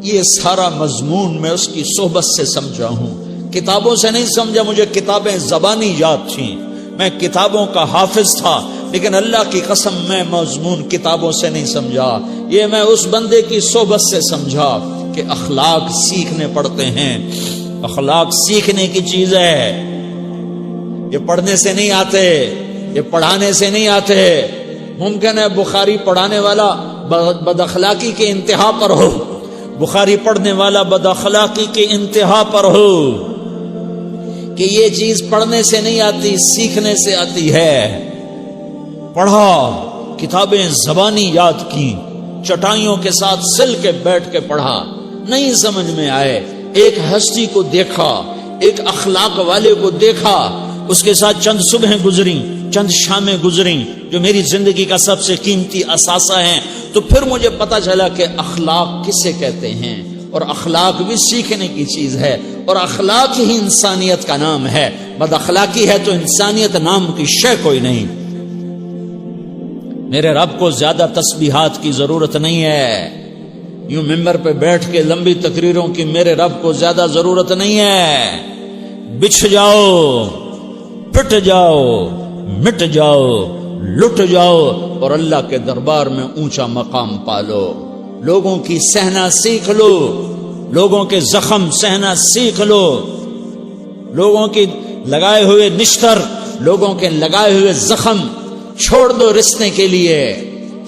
یہ سارا مضمون میں اس کی صحبت سے سمجھا ہوں، کتابوں سے نہیں سمجھا۔ مجھے کتابیں زبانی یاد تھیں، میں کتابوں کا حافظ تھا، لیکن اللہ کی قسم میں مضمون کتابوں سے نہیں سمجھا، یہ میں اس بندے کی صحبت سے سمجھا کہ اخلاق سیکھنے پڑتے ہیں۔ اخلاق سیکھنے کی چیز ہے، یہ پڑھنے سے نہیں آتے، یہ پڑھانے سے نہیں آتے۔ ممکن ہے بخاری پڑھانے والا بد اخلاقی کے انتہا پر ہو، بخاری پڑھنے والا بد اخلاقی کے انتہا پر ہو، کہ یہ چیز پڑھنے سے نہیں آتی، سیکھنے سے آتی ہے۔ پڑھا، کتابیں زبانی یاد کی، چٹائیوں کے ساتھ سل کے بیٹھ کے پڑھا، نہیں سمجھ میں آئے، ایک ہستی کو دیکھا، ایک اخلاق والے کو دیکھا، اس کے ساتھ چند صبحیں گزری، چند شامیں گزری جو میری زندگی کا سب سے قیمتی اثاثہ ہیں، تو پھر مجھے پتا چلا کہ اخلاق کسے کہتے ہیں، اور اخلاق بھی سیکھنے کی چیز ہے، اور اخلاق ہی انسانیت کا نام ہے۔ بد اخلاقی ہے تو انسانیت نام کی شے کوئی نہیں۔ میرے رب کو زیادہ تسبیحات کی ضرورت نہیں ہے، یوں ممبر پہ بیٹھ کے لمبی تقریروں کی میرے رب کو زیادہ ضرورت نہیں ہے۔ بچھ جاؤ، پٹ جاؤ، مٹ جاؤ، لٹ جاؤ، اور اللہ کے دربار میں اونچا مقام پالو۔ لوگوں کی سہنا سیکھ لو، لوگوں کے زخم سہنا سیکھ لو، لوگوں کی لگائے ہوئے نشتر، لوگوں کے لگائے ہوئے زخم چھوڑ دو رسنے کے لیے،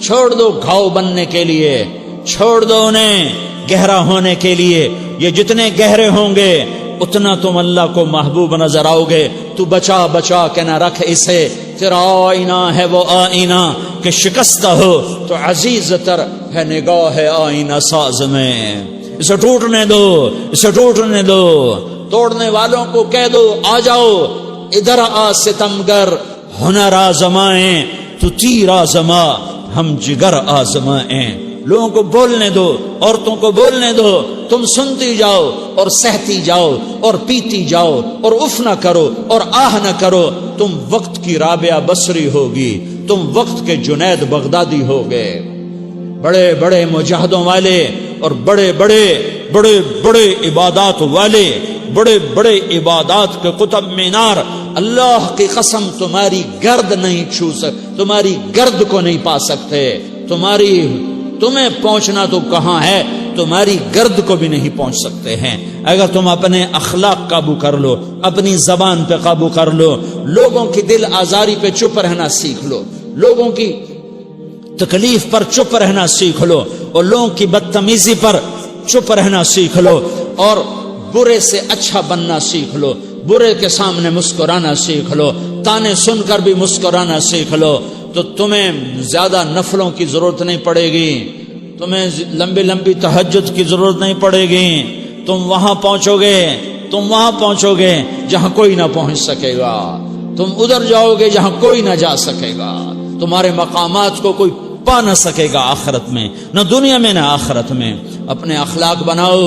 چھوڑ دو گھاؤ بننے کے لیے، چھوڑ دو انہیں گہرا ہونے کے لیے۔ یہ جتنے گہرے ہوں گے اتنا تم اللہ کو محبوب نظر آؤ گے۔ تو بچا بچا کے نہ رکھ اسے، تیرا آئینہ ہے وہ آئینہ کہ شکستہ ہو تو عزیز تر ہے نگاہ آئینہ ساز میں۔ اسے ٹوٹنے دو، اسے ٹوٹنے دو۔ توڑنے والوں کو کہہ دو آ جاؤ ادھر آ ستمگر، ہنر آزمائیں تو تیر آزما، ہم جگر آزمائیں۔ لوگوں کو بولنے دو، عورتوں کو بولنے دو، تم سنتی جاؤ اور سہتی جاؤ اور پیتی جاؤ اور اف نہ کرو اور آہ نہ کرو۔ تم وقت کی رابعہ بصری ہوگی، تم وقت کے جنید بغدادی ہوگے۔ بڑے بڑے مجاہدوں والے اور بڑے بڑے بڑے بڑے عبادات والے، بڑے بڑے عبادات کے قطب مینار، اللہ کی قسم تمہاری گرد نہیں چھو سکتے، تمہاری گرد کو نہیں پا سکتے۔ تمہیں پہنچنا تو کہاں ہے، تمہاری گرد کو بھی نہیں پہنچ سکتے ہیں۔ اگر تم اپنے اخلاق قابو کر لو، اپنی زبان پہ قابو کر لو، لوگوں کی دل آزاری پہ چپ رہنا سیکھ لو، لوگوں کی تکلیف پر چپ رہنا سیکھ لو، اور لوگوں کی بدتمیزی پر چپ رہنا سیکھ لو، اور برے سے اچھا بننا سیکھ لو، برے کے سامنے مسکرانا سیکھ لو، تانے سن کر بھی مسکرانا سیکھ لو، تو تمہیں زیادہ نفلوں کی ضرورت نہیں پڑے گی، تمہیں لمبی لمبی تہجد کی ضرورت نہیں پڑے گی۔ تم وہاں پہنچو گے جہاں کوئی نہ پہنچ سکے گا، تم ادھر جاؤ گے جہاں کوئی نہ جا سکے گا، تمہارے مقامات کو کوئی پا نہ سکے گا آخرت میں، نہ دنیا میں نہ آخرت میں۔ اپنے اخلاق بناؤ،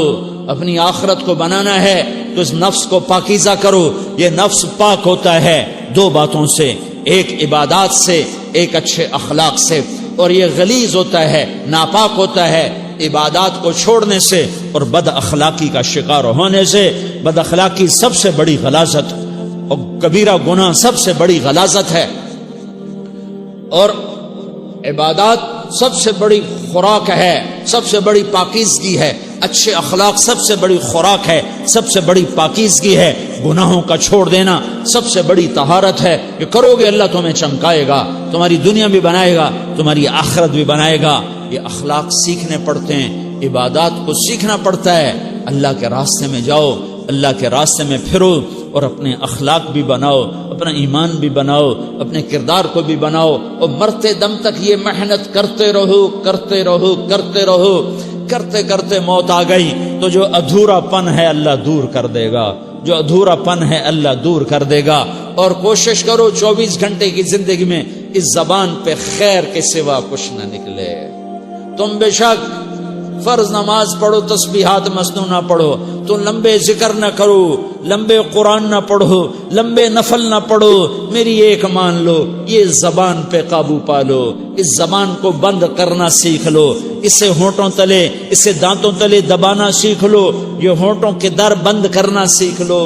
اپنی آخرت کو بنانا ہے تو اس نفس کو پاکیزہ کرو۔ یہ نفس پاک ہوتا ہے دو باتوں سے، ایک عبادات سے، ایک اچھے اخلاق سے، اور یہ غلیظ ہوتا ہے، ناپاک ہوتا ہے عبادات کو چھوڑنے سے اور بد اخلاقی کا شکار ہونے سے۔ بد اخلاقی سب سے بڑی غلاظت اور کبیرہ گناہ سب سے بڑی غلاظت ہے، اور عبادات سب سے بڑی خوراک ہے، سب سے بڑی پاکیزگی ہے۔ اچھے اخلاق سب سے بڑی خوراک ہے، سب سے بڑی پاکیزگی ہے۔ گناہوں کا چھوڑ دینا سب سے بڑی طہارت ہے۔ کہ کرو گے اللہ تمہیں چمکائے گا، تمہاری دنیا بھی بنائے گا، تمہاری آخرت بھی بنائے گا۔ یہ اخلاق سیکھنے پڑتے ہیں، عبادات کو سیکھنا پڑتا ہے۔ اللہ کے راستے میں جاؤ، اللہ کے راستے میں پھرو، اور اپنے اخلاق بھی بناؤ، اپنا ایمان بھی بناؤ، اپنے کردار کو بھی بناؤ، اور مرتے دم تک یہ محنت کرتے رہو کرتے رہو کرتے رہو۔ کرتے کرتے موت آ گئی تو جو ادھورا پن ہے اللہ دور کر دے گا، جو ادھورا پن ہے اللہ دور کر دے گا۔ اور کوشش کرو 24 گھنٹے کی زندگی میں اس زبان پہ خیر کے سوا کچھ نہ نکلے۔ تم بے شک فرض نماز پڑھو، تسبیحات مسنونہ پڑھو، تو لمبے ذکر نہ کرو، لمبے قرآن نہ پڑھو، لمبے نفل نہ پڑھو، میری ایک مان لو، یہ زبان پہ قابو پالو، اس زبان کو بند کرنا سیکھ لو، اسے ہونٹوں تلے، اسے دانتوں تلے دبانا سیکھ لو، یہ ہونٹوں کے در بند کرنا سیکھ لو۔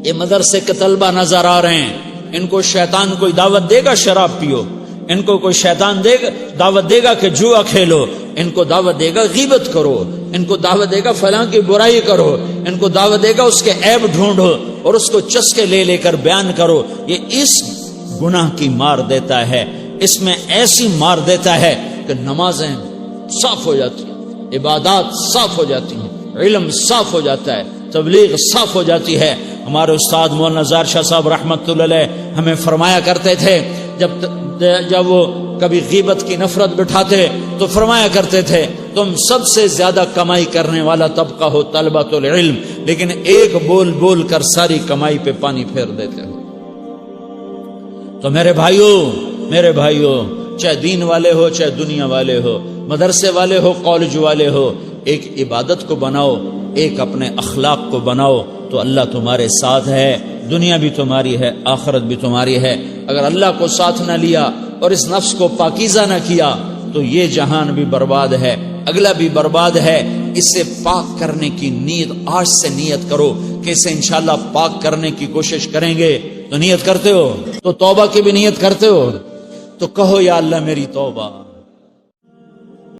یہ مدرسے کے طلبہ نظر آ رہے ہیں، ان کو شیطان کوئی دعوت دے گا شراب پیو، ان کو کوئی شیطان دعوت دے گا کہ جوا کھیلو، ان کو دعوت دے گا غیبت کرو، ان کو دعوت دے گا فلاں کی برائی کرو، ان کو دعوت دے گا اس کے عیب ڈھونڈو اور اس کو چسکے لے لے کر بیان کرو۔ یہ اس گناہ کی مار دیتا ہے، اس میں ایسی مار دیتا ہے کہ نمازیں صاف ہو جاتی ہیں، عبادات صاف ہو جاتی ہیں، علم صاف ہو جاتا ہے، تبلیغ صاف ہو جاتی ہے۔ ہمارے استاد مولانا زار شاہ صاحب رحمت اللہ علیہ ہمیں فرمایا کرتے تھے، جب وہ کبھی غیبت کی نفرت بٹھاتے تو فرمایا کرتے تھے تم سب سے زیادہ کمائی کرنے والا طبقہ ہو طلبۃ العلم، لیکن ایک بول بول کر ساری کمائی پہ پانی پھیر دیتے ہو۔ تو میرے بھائیوں چاہے دین والے ہو چاہے دنیا والے ہو، مدرسے والے ہو کالج والے ہو، ایک عبادت کو بناؤ، ایک اپنے اخلاق کو بناؤ، تو اللہ تمہارے ساتھ ہے، دنیا بھی تمہاری ہے، آخرت بھی تمہاری ہے۔ اگر اللہ کو ساتھ نہ لیا اور اس نفس کو پاکیزہ نہ کیا تو یہ جہان بھی برباد ہے، اگلا بھی برباد ہے۔ اسے پاک کرنے کی نیت آج سے نیت کرو کہ اسے انشاءاللہ پاک کرنے کی کوشش کریں گے۔ تو نیت کرتے ہو تو توبہ کی بھی نیت کرتے ہو، تو کہو یا اللہ میری توبہ،